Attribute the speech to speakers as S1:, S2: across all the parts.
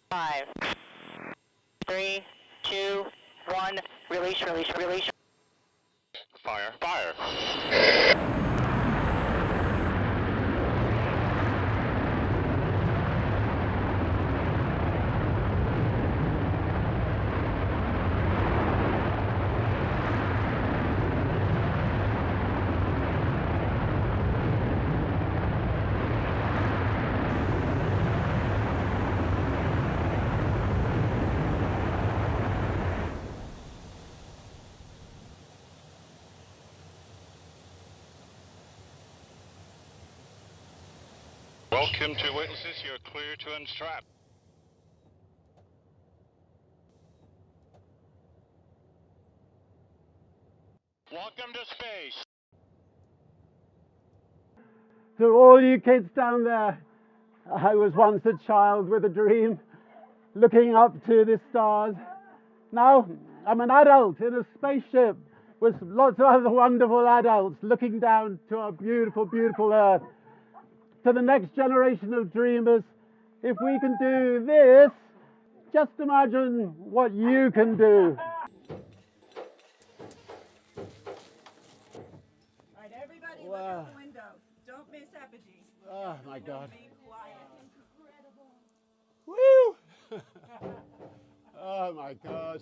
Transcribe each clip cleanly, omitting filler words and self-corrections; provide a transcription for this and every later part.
S1: 5, 3, 2, 1, release, release, release.
S2: Fire, fire. Welcome to witnesses, you're clear to unstrap. Welcome to space.
S3: To all you kids down there, I was once a child with a dream, looking up to the stars. Now I'm an adult in a spaceship with lots of other wonderful adults looking down to our beautiful, beautiful Earth. To the next generation of dreamers, if we can do this, just imagine what you can do.
S4: All right, everybody, look out the window. Don't miss apogee.
S3: Oh my God.
S4: Be quiet.
S3: Woo! Oh my God.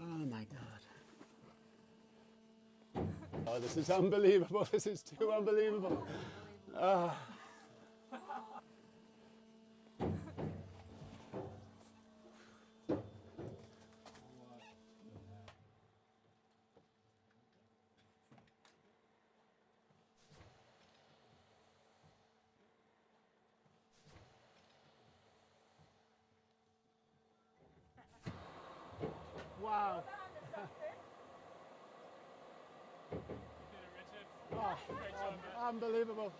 S3: Oh my God. Oh, this is unbelievable. This is too unbelievable. Wow. Oh, unbelievable.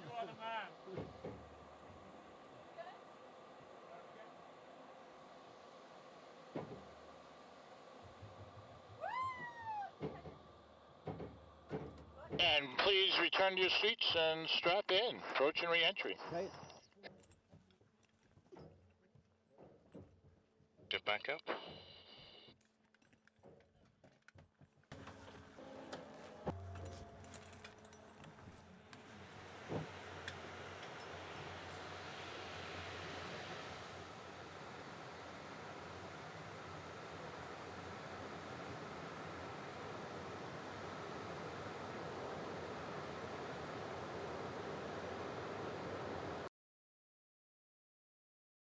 S2: And please return to your seats and strap in. Approach and re-entry.
S3: Okay.
S2: Get back up.